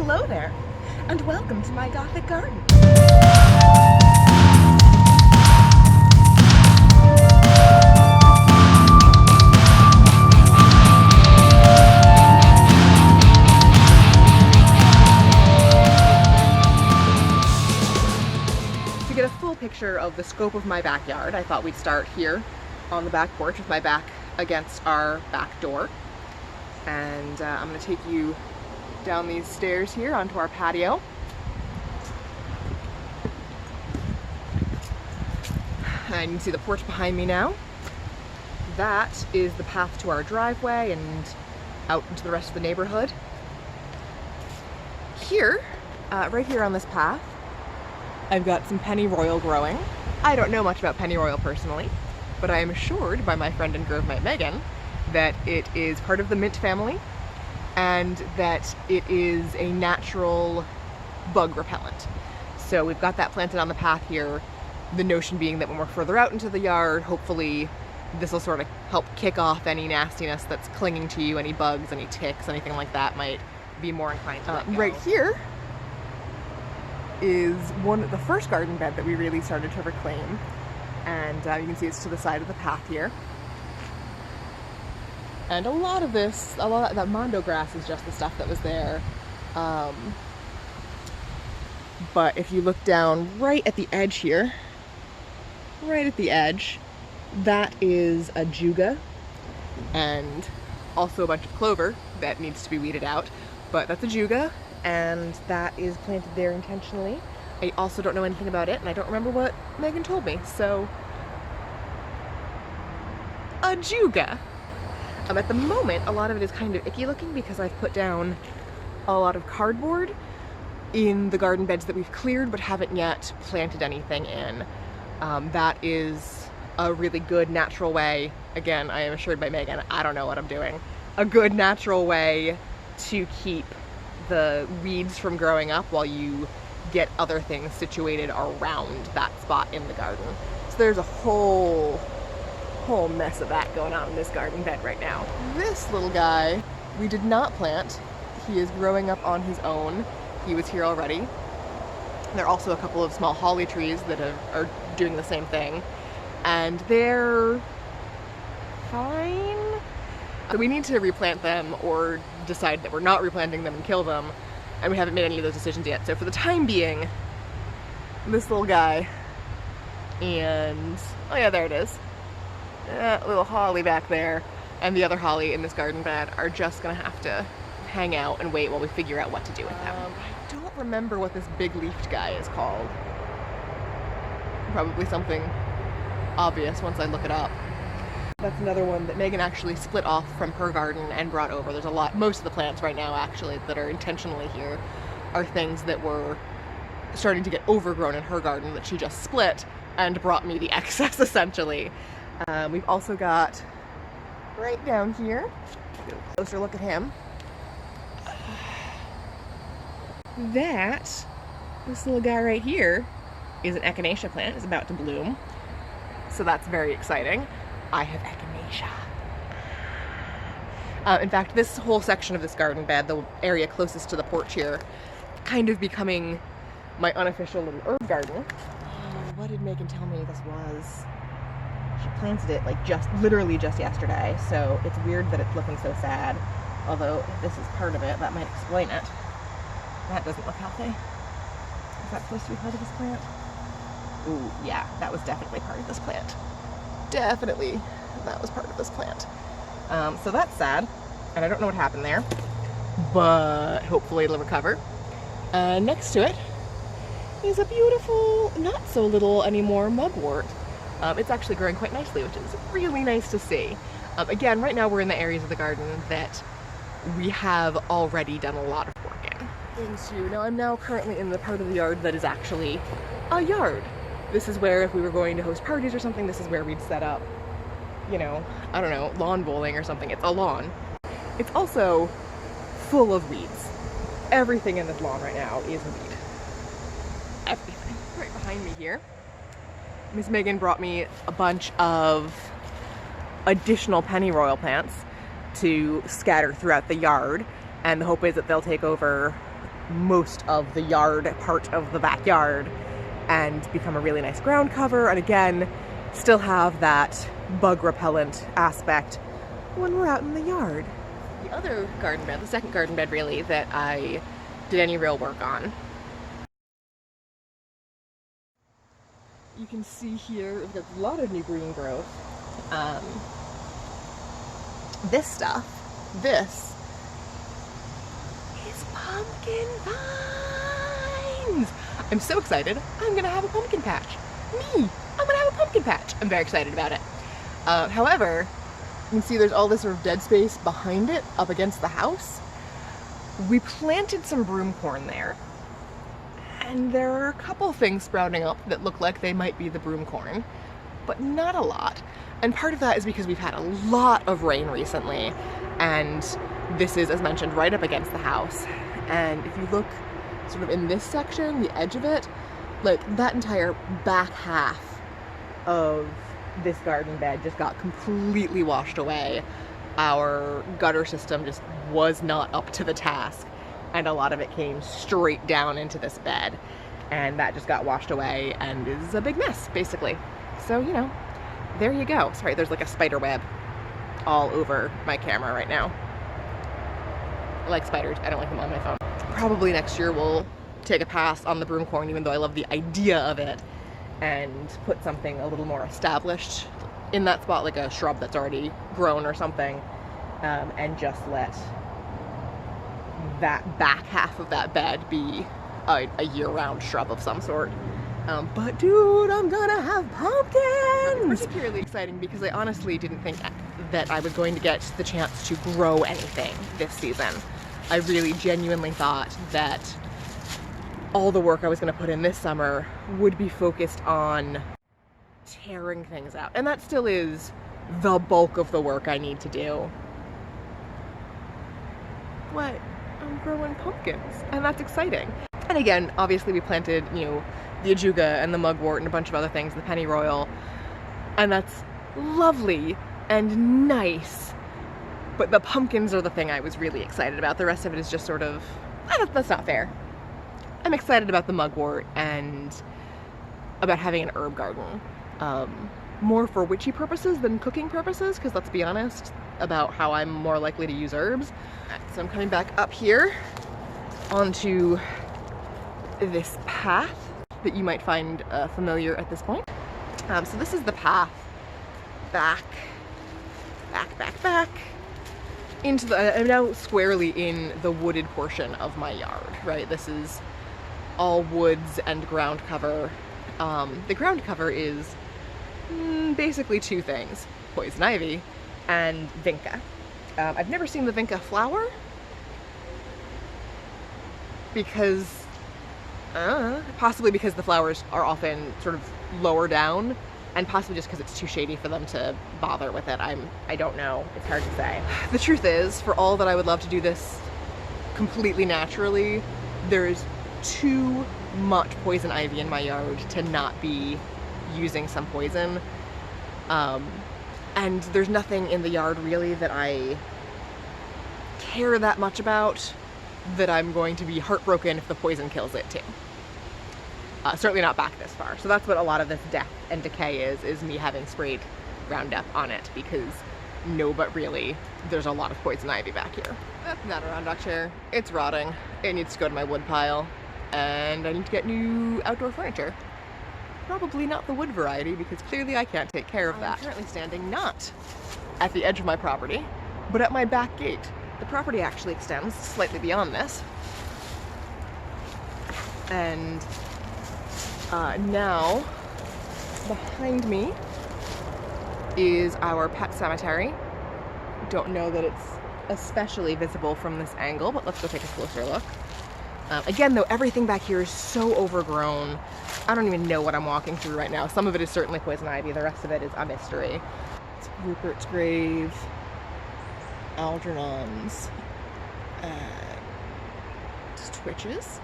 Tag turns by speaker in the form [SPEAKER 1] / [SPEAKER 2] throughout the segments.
[SPEAKER 1] Hello there, and welcome to my Gothic garden. To get a full picture of the scope of my backyard, I thought we'd start here on the back porch with my back against our back door. And I'm going to take you down these stairs here onto our patio. And you can see the porch behind me now. That is the path to our driveway and out into the rest of the neighborhood. Here, right here on this path, I've got some Pennyroyal growing. I don't know much about Pennyroyal personally, but I am assured by my friend and Grovemite Megan that it is part of the mint family and that it is a natural bug repellent. So we've got that planted on the path here, the notion being that when we're further out into the yard, hopefully this will sort of help kick off any nastiness that's clinging to you, any bugs, any ticks, anything like that might be more inclined to let go. Right here is the first garden bed that we really started to reclaim, and you can see it's to the side of the path here. And a lot of that mondo grass is just the stuff that was there. But if you look down right at the edge here, right at the edge, that is a juga and also a bunch of clover that needs to be weeded out. But that's a juga, and that is planted there intentionally. I also don't know anything about it, and I don't remember what Megan told me, so a juga. At the moment, a lot of it is kind of icky looking because I've put down a lot of cardboard in the garden beds that we've cleared but haven't yet planted anything in. That is a really good natural way, again, I am assured by Megan, I don't know what I'm doing, a good natural way to keep the weeds from growing up while you get other things situated around that spot in the garden. So there's a whole mess of that going on in this garden bed right now. This little guy, we did not plant. He is growing up on his own. He was here already. There are also a couple of small holly trees that are doing the same thing, and they're fine. So we need to replant them or decide that we're not replanting them and kill them, and we haven't made any of those decisions yet. So for the time being, this little guy and, oh yeah, there it is. Little holly back there and the other holly in this garden bed are just gonna have to hang out and wait while we figure out what to do with them. I don't remember what this big leafed guy is called. Probably something obvious once I look it up. That's another one that Megan actually split off from her garden and brought over. There's a lot, most of the plants right now actually that are intentionally here are things that were starting to get overgrown in her garden that she just split and brought me the excess essentially. We've also got right down here, get a closer look at him, this little guy right here is an Echinacea plant. It's about to bloom, so that's very exciting. I have Echinacea. In fact, this whole section of this garden bed, the area closest to the porch here, kind of becoming my unofficial little herb garden. Oh, what did Megan tell me this was? She planted it like literally just yesterday, so it's weird that it's looking so sad. Although if this is part of it, that might explain it. That doesn't look healthy. Is that supposed to be part of this plant? Ooh, yeah, that was definitely part of this plant. Definitely, that was part of this plant. So that's sad, and I don't know what happened there, but hopefully it'll recover. Next to it is a beautiful, not so little anymore, mugwort. It's actually growing quite nicely, which is really nice to see. Again, right now we're in the areas of the garden that we have already done a lot of work in. Now I'm now currently in the part of the yard that is actually a yard. This is where if we were going to host parties or something, this is where we'd set up, you know, I don't know, lawn bowling or something. It's a lawn. It's also full of weeds. Everything in this lawn right now is a weed. Everything. Right behind me here, Miss Megan brought me a bunch of additional Pennyroyal plants to scatter throughout the yard, and the hope is that they'll take over most of the yard part of the backyard and become a really nice ground cover, and again, still have that bug repellent aspect when we're out in the yard. The other garden bed, the second garden bed really, that I did any real work on. You can see here, we've got a lot of new green growth. This stuff, this is pumpkin vines! I'm so excited, I'm gonna have a pumpkin patch. Me! I'm gonna have a pumpkin patch! I'm very excited about it. However, you can see there's all this sort of dead space behind it, up against the house. We planted some broom corn there, and there are a couple things sprouting up that look like they might be the broom corn, but not a lot. And part of that is because we've had a lot of rain recently, and this is, as mentioned, right up against the house. And if you look sort of in this section, the edge of it, like that entire back half of this garden bed just got completely washed away. Our gutter system just was not up to the task, and a lot of it came straight down into this bed, and that just got washed away and is a big mess, basically. So, you know, there you go. Sorry, there's like a spider web all over my camera right now. I like spiders, I don't like them on my phone. Probably next year we'll take a pass on the broom corn, even though I love the idea of it, and put something a little more established in that spot, like a shrub that's already grown or something, and just let that back half of that bed be a year-round shrub of some sort. But dude, I'm gonna have pumpkins! It's particularly exciting because I honestly didn't think that I was going to get the chance to grow anything this season. I really genuinely thought that all the work I was going to put in this summer would be focused on tearing things out. And that still is the bulk of the work I need to do. But I'm growing pumpkins, and that's exciting. And again, obviously we planted, you know, the ajuga and the mugwort and a bunch of other things, the pennyroyal, and that's lovely and nice. But the pumpkins are the thing I was really excited about. The rest of it is just sort of, that's not fair. I'm excited about the mugwort and about having an herb garden. More for witchy purposes than cooking purposes, because let's be honest about how I'm more likely to use herbs. So I'm coming back up here onto this path that you might find familiar at this point. So this is the path back into the, I'm now squarely in the wooded portion of my yard, right? This is all woods and ground cover. The ground cover is basically two things: poison ivy and vinca. I've never seen the vinca flower because, possibly because the flowers are often sort of lower down, and possibly just because it's too shady for them to bother with it. I don't know, it's hard to say. The truth is, for all that I would love to do this completely naturally, there's too much poison ivy in my yard to not be using some poison. And there's nothing in the yard really that I care that much about that I'm going to be heartbroken if the poison kills it too. Certainly not back this far. So that's what a lot of this death and decay is me having sprayed Roundup on it, because no, but really, there's a lot of poison ivy back here. That's not a Roundup chair. It's rotting. It needs to go to my wood pile, and I need to get new outdoor furniture. Probably not the wood variety, because clearly I can't take care of that. I'm currently standing not at the edge of my property, but at my back gate. The property actually extends slightly beyond this. And now, behind me is our pet cemetery. Don't know that it's especially visible from this angle, but let's go take a closer look. Again though, everything back here is so overgrown. I don't even know what I'm walking through right now. Some of it is certainly poison ivy, the rest of it is a mystery. It's Rupert's grave, Algernon's, just twitches.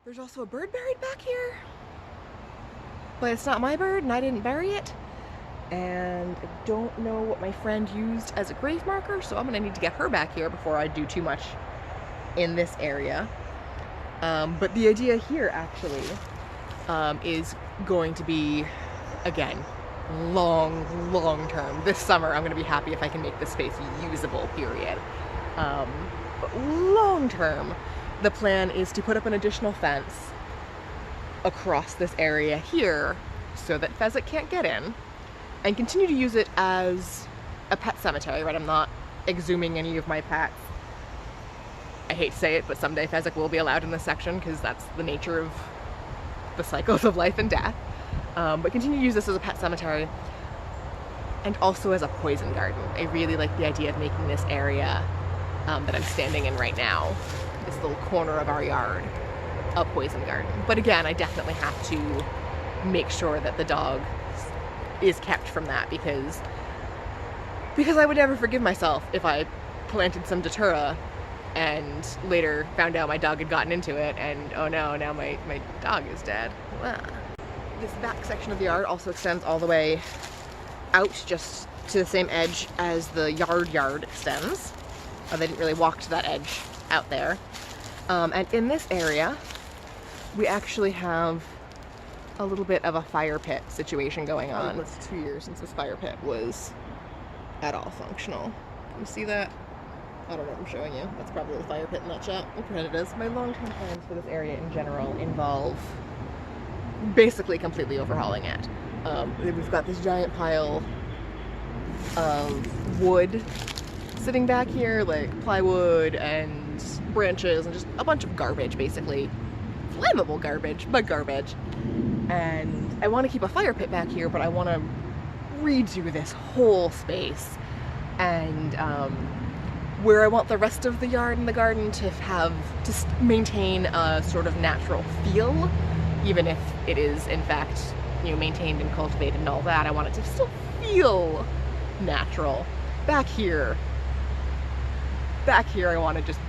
[SPEAKER 1] There's also a bird buried back here, but it's not my bird and I didn't bury it. And I don't know what my friend used as a grave marker, so I'm gonna need to get her back here before I do too much in this area. But the idea here actually is going to be, again, long term. This summer I'm going to be happy if I can make this space usable, period. But long term, the plan is to put up an additional fence across this area here so that pheasant can't get in, and continue to use it as a pet cemetery, right? I'm not exhuming any of my pets. I hate to say it, but someday pheasant will be allowed in this section because that's the nature of the cycles of life and death. But continue to use this as a pet cemetery and also as a poison garden. I really like the idea of making this area that I'm standing in right now, this little corner of our yard, a poison garden. But again, I definitely have to make sure that the dog is kept from that, because I would never forgive myself if I planted some datura and later found out my dog had gotten into it and oh no, now my dog is dead. Wow. This back section of the yard also extends all the way out just to the same edge as the yard extends. They didn't really walk to that edge out there. And in this area, we actually have a little bit of a fire pit situation going on. It's 2 years since this fire pit was at all functional. Can you see that? I don't know what I'm showing you. That's probably the fire pit in that shot. I'll pretend it is. My long-term plans for this area in general involve basically completely overhauling it. We've got this giant pile of wood sitting back here, like plywood and branches and just a bunch of garbage, basically. Flammable garbage, but garbage. And I want to keep a fire pit back here, but I want to redo this whole space. And where I want the rest of the yard and the garden to maintain a sort of natural feel, even if it is in fact, maintained and cultivated and all that, I want it to still feel natural. Back here I want to just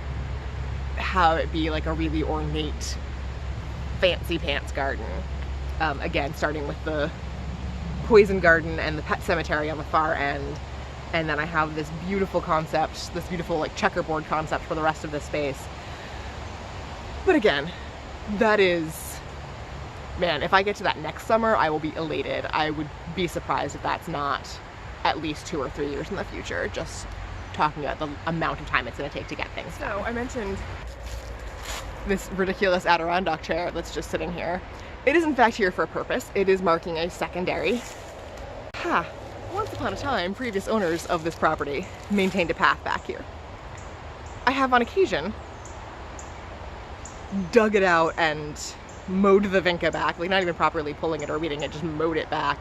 [SPEAKER 1] have it be like a really ornate, fancy pants garden. Again, starting with the poison garden and the pet cemetery on the far end. And then I have this beautiful concept, this beautiful like checkerboard concept for the rest of this space. But again, that is, man, if I get to that next summer, I will be elated. I would be surprised if that's not at least 2 or 3 years in the future, just talking about the amount of time it's going to take to get things done. So I mentioned this ridiculous Adirondack chair that's just sitting here. It is in fact here for a purpose. It is marking a secondary. Once upon a time, previous owners of this property maintained a path back here. I have on occasion dug it out and mowed the vinca back, like not even properly pulling it or weeding it, just mowed it back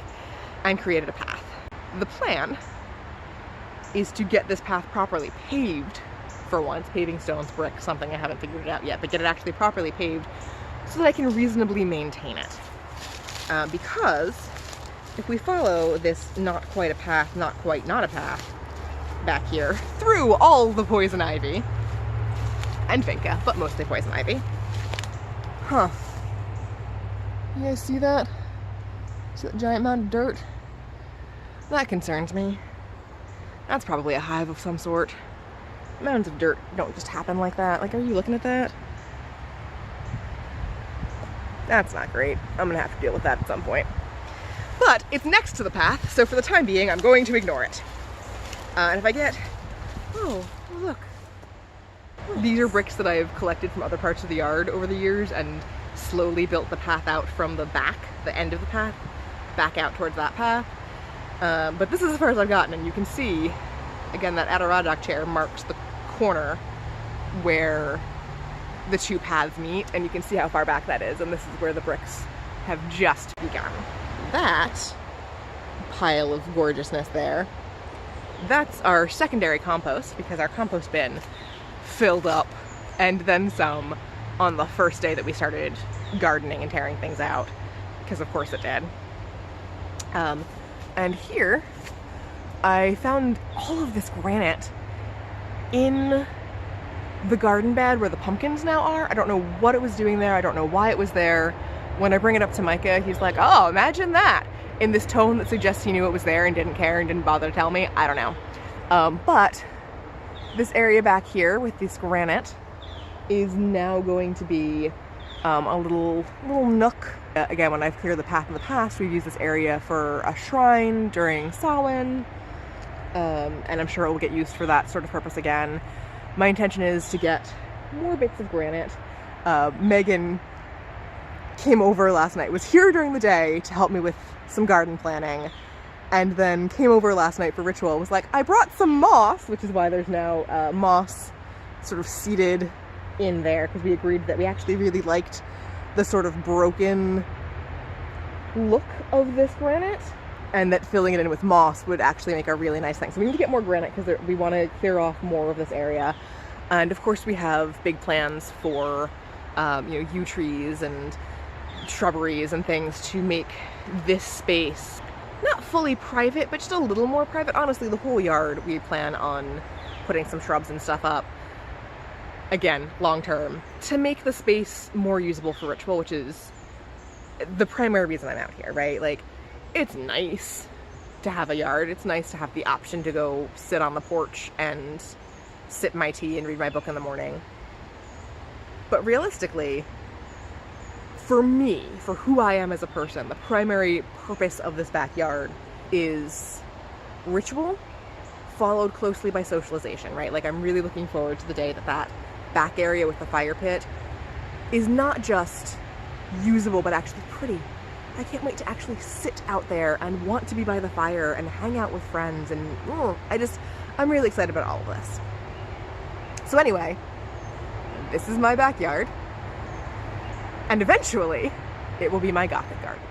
[SPEAKER 1] and created a path. The plan is to get this path properly paved for once, paving stones, brick, something, I haven't figured it out yet, but get it actually properly paved so that I can reasonably maintain it. Because if we follow this not quite a path, not quite not a path back here through all the poison ivy and vinca, but mostly poison ivy. You guys see that? See that giant mound of dirt? That concerns me. That's probably a hive of some sort. Mounds of dirt don't just happen like that. Like, are you looking at that? That's not great. I'm gonna have to deal with that at some point. But it's next to the path, so for the time being, I'm going to ignore it. And if I get... Oh, look. These are bricks that I've collected from other parts of the yard over the years and slowly built the path out from the back, the end of the path, back out towards that path. But this is as far as I've gotten, and you can see, again, that Adirondack chair marks the corner where the two paths meet, and you can see how far back that is, and this is where the bricks have just begun. That pile of gorgeousness there, that's our secondary compost, because our compost bin filled up and then some on the first day that we started gardening and tearing things out, because of course it did. And here I found all of this granite in the garden bed where the pumpkins now are. I don't know what it was doing there. I don't know why it was there. When I bring it up to Micah, he's like, oh, imagine that, in this tone that suggests he knew it was there and didn't care and didn't bother to tell me. I don't know. But this area back here with this granite is now going to be a little nook. Again, when I've cleared the path in the past, we've used this area for a shrine during Samhain, and I'm sure it will get used for that sort of purpose again. My intention is to get more bits of granite. Megan came over last night, was here during the day to help me with some garden planning, and then came over last night for ritual. Was like, I brought some moss, which is why there's now moss sort of seated in there, because we agreed that we actually really liked the sort of broken look of this granite, and that filling it in with moss would actually make a really nice thing. So we need to get more granite because we want to clear off more of this area. And of course we have big plans for yew trees and shrubberies and things to make this space not fully private, but just a little more private. Honestly, the whole yard we plan on putting some shrubs and stuff up, again, long term, to make the space more usable for ritual, which is the primary reason I'm out here, right? Like, it's nice to have a yard. It's nice to have the option to go sit on the porch and sip my tea and read my book in the morning. But realistically, for me, for who I am as a person, the primary purpose of this backyard is ritual, followed closely by socialization, right? Like, I'm really looking forward to the day that back area with the fire pit is not just usable, but actually pretty. I can't wait to actually sit out there and want to be by the fire and hang out with friends, and I'm really excited about all of this. So anyway, this is my backyard, and eventually it will be my Gothic garden.